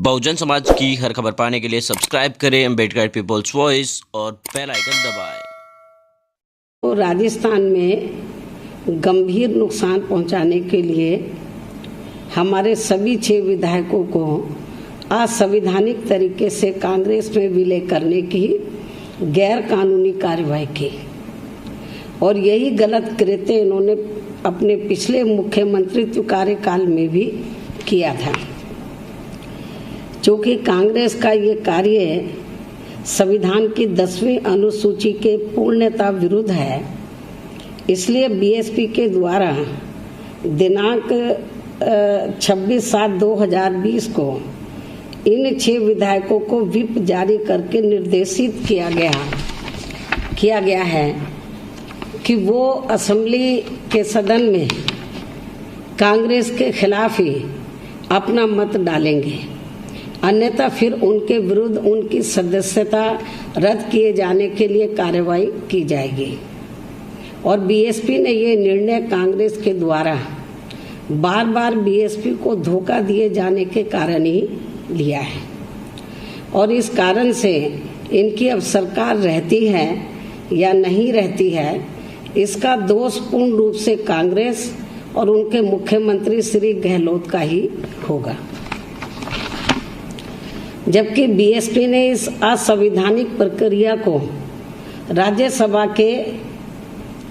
बहुजन समाज की हर खबर पाने के लिए सब्सक्राइब करें अम्बेडकर पीपल्स वॉइस और बेल आइकन दबाएं। तो राजस्थान में गंभीर नुकसान पहुंचाने के लिए हमारे सभी 6 विधायकों को असंवैधानिक तरीके से कांग्रेस में विलय करने की गैर कानूनी कार्रवाई की और यही गलत कृत्य इन्होंने अपने पिछले मुख्यमंत्रित्व कार्यकाल में भी किया था। चूँकि कांग्रेस का ये कार्य संविधान की 10वीं अनुसूची के पूर्णतः विरुद्ध है, इसलिए बीएसपी के द्वारा दिनांक 26/7/2020 को इन 6 विधायकों को व्हिप जारी करके निर्देशित किया गया है कि वो असेंबली के सदन में कांग्रेस के खिलाफ ही अपना मत डालेंगे, अन्यथा फिर उनके विरुद्ध उनकी सदस्यता रद्द किए जाने के लिए कार्रवाई की जाएगी। और बीएसपी ने ये निर्णय कांग्रेस के द्वारा बार बार बीएसपी को धोखा दिए जाने के कारण ही लिया है और इस कारण से इनकी अब सरकार रहती है या नहीं रहती है, इसका दोष पूर्ण रूप से कांग्रेस और उनके मुख्यमंत्री श्री गहलोत का ही होगा। जबकि बीएसपी ने इस असंवैधानिक प्रक्रिया को राज्यसभा के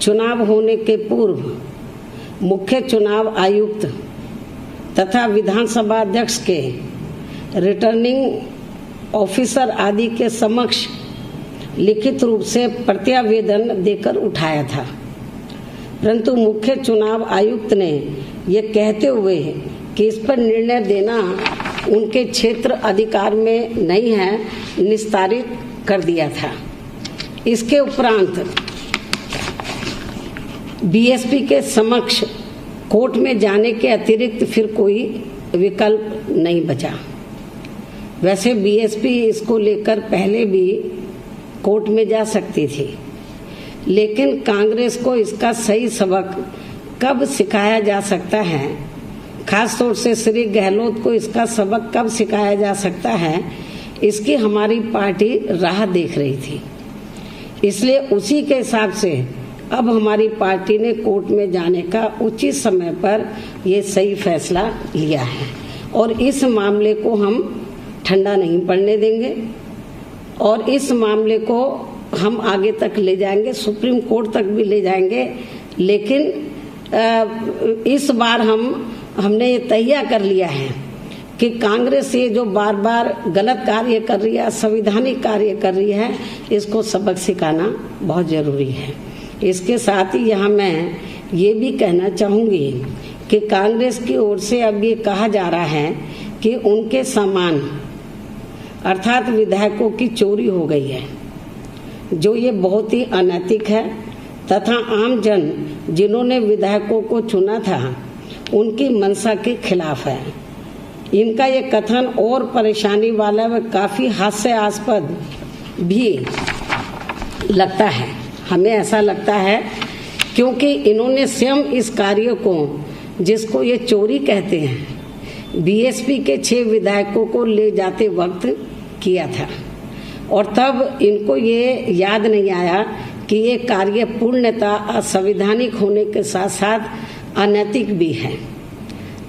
चुनाव होने के पूर्व मुख्य चुनाव आयुक्त तथा विधानसभा अध्यक्ष के रिटर्निंग ऑफिसर आदि के समक्ष लिखित रूप से प्रत्यावेदन देकर उठाया था, परंतु मुख्य चुनाव आयुक्त ने यह कहते हुए कि इस पर निर्णय देना उनके क्षेत्र अधिकार में नहीं है, निस्तारित कर दिया था। इसके उपरांत बीएसपी के समक्ष कोर्ट में जाने के अतिरिक्त फिर कोई विकल्प नहीं बचा। वैसे बीएसपी इसको लेकर पहले भी कोर्ट में जा सकती थी, लेकिन कांग्रेस को इसका सही सबक कब सिखाया जा सकता है, खास तौर से श्री गहलोत को इसका सबक कब सिखाया जा सकता है, इसकी हमारी पार्टी राह देख रही थी। इसलिए उसी के हिसाब से अब हमारी पार्टी ने कोर्ट में जाने का उचित समय पर यह सही फैसला लिया है और इस मामले को हम ठंडा नहीं पड़ने देंगे और इस मामले को हम आगे तक ले जाएंगे, सुप्रीम कोर्ट तक भी ले जाएंगे। लेकिन इस बार हमने ये तय कर लिया है कि कांग्रेस ये जो बार बार गलत कार्य कर रही है, असंवैधानिक कार्य कर रही है, इसको सबक सिखाना बहुत जरूरी है। इसके साथ ही यहाँ मैं ये भी कहना चाहूँगी कि कांग्रेस की ओर से अब ये कहा जा रहा है कि उनके सामान अर्थात विधायकों की चोरी हो गई है, जो ये बहुत ही अनैतिक है तथा आम जन जिन्होंने विधायकों को चुना था उनकी मंशा के खिलाफ है। इनका ये कथन और परेशानी वाला व काफी हास्यास्पद भी लगता है, हमें ऐसा लगता है, क्योंकि इन्होंने स्वयं इस कार्य को, जिसको ये चोरी कहते हैं, बीएसपी के 6 विधायकों को ले जाते वक्त किया था और तब इनको ये याद नहीं आया कि ये कार्य पूर्णतः असंवैधानिक होने के साथ साथ अनैतिक भी है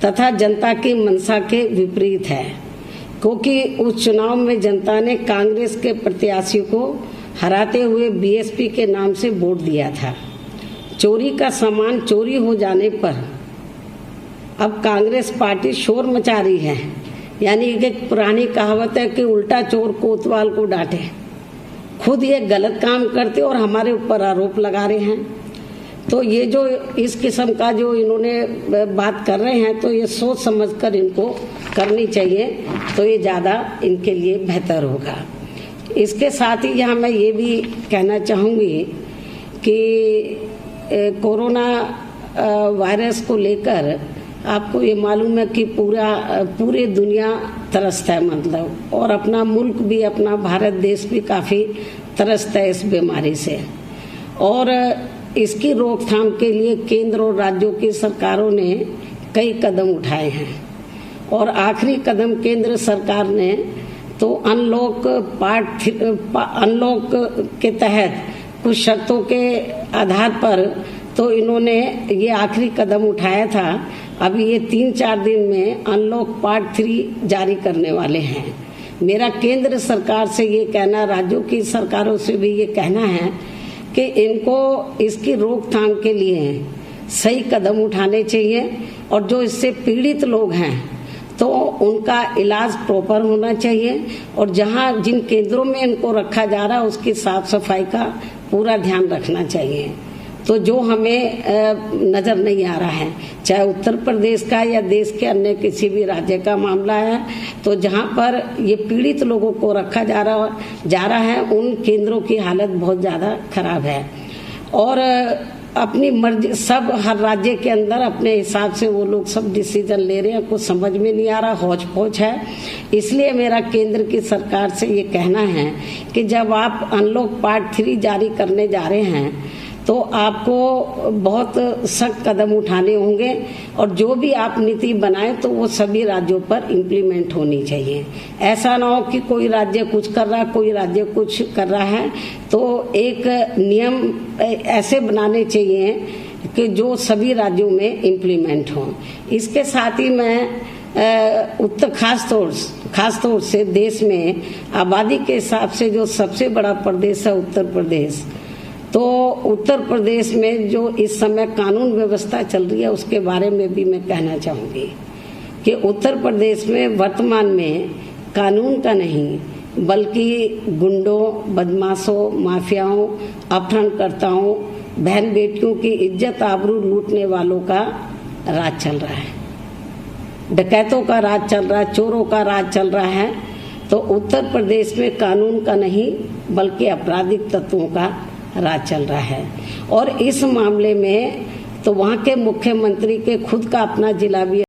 तथा जनता की मंशा के विपरीत है, क्योंकि उस चुनाव में जनता ने कांग्रेस के प्रत्याशी को हराते हुए बीएसपी के नाम से वोट दिया था। चोरी का सामान चोरी हो जाने पर अब कांग्रेस पार्टी शोर मचा रही है, यानी एक पुरानी कहावत है कि उल्टा चोर कोतवाल को डांटे। खुद ये गलत काम करते और हमारे ऊपर आरोप लगा रहे हैं। तो ये जो इस किस्म का जो इन्होंने बात कर रहे हैं, तो ये सोच समझकर इनको करनी चाहिए, तो ये ज़्यादा इनके लिए बेहतर होगा। इसके साथ ही यहाँ मैं ये भी कहना चाहूँगी कि कोरोना वायरस को लेकर आपको ये मालूम है कि पूरे दुनिया त्रस्त है, मतलब, और अपना मुल्क भी, अपना भारत देश भी काफ़ी त्रस्त है इस बीमारी से। और इसकी रोकथाम के लिए केंद्र और राज्यों की सरकारों ने कई कदम उठाए हैं और आखिरी कदम केंद्र सरकार ने तो अनलॉक के तहत कुछ शर्तों के आधार पर तो इन्होंने ये आखिरी कदम उठाया था। अभी ये 3-4 दिन में अनलॉक पार्ट 3 जारी करने वाले हैं। मेरा केंद्र सरकार से ये कहना, राज्यों की सरकारों से भी ये कहना है कि इनको इसकी रोकथाम के लिए सही कदम उठाने चाहिए और जो इससे पीड़ित लोग हैं तो उनका इलाज प्रॉपर होना चाहिए और जहां जिन केंद्रों में इनको रखा जा रहा है उसकी साफ सफाई का पूरा ध्यान रखना चाहिए। तो जो हमें नजर नहीं आ रहा है, चाहे उत्तर प्रदेश का या देश के अन्य किसी भी राज्य का मामला है, तो जहां पर ये पीड़ित लोगों को रखा जा रहा है उन केंद्रों की हालत बहुत ज़्यादा खराब है और अपनी मर्जी सब हर राज्य के अंदर अपने हिसाब से वो लोग सब डिसीजन ले रहे हैं, कुछ समझ में नहीं आ रहा, हौच पौच है। इसलिए मेरा केंद्र की सरकार से ये कहना है कि जब आप अनलॉक पार्ट 3 जारी करने जा रहे हैं तो आपको बहुत सख्त कदम उठाने होंगे और जो भी आप नीति बनाएं तो वो सभी राज्यों पर इम्प्लीमेंट होनी चाहिए। ऐसा ना हो कि कोई राज्य कुछ कर रहा है, कोई राज्य कुछ कर रहा है। तो एक नियम ऐसे बनाने चाहिए कि जो सभी राज्यों में इम्प्लीमेंट हों। इसके साथ ही मैं उत्तर खास तौर से देश में आबादी के हिसाब से जो सबसे बड़ा प्रदेश है उत्तर प्रदेश, तो उत्तर प्रदेश में जो इस समय कानून व्यवस्था चल रही है उसके बारे में भी मैं कहना चाहूँगी कि उत्तर प्रदेश में वर्तमान में कानून का नहीं बल्कि गुंडों, बदमाशों, माफियाओं, अपहरणकर्ताओं, बहन बेटियों की इज्जत आबरू लूटने वालों का राज चल रहा है, डकैतों का राज चल रहा है, चोरों का राज चल रहा है। तो उत्तर प्रदेश में कानून का नहीं बल्कि आपराधिक तत्वों का राज चल रहा है और इस मामले में तो वहाँ के मुख्यमंत्री के खुद का अपना जिला भी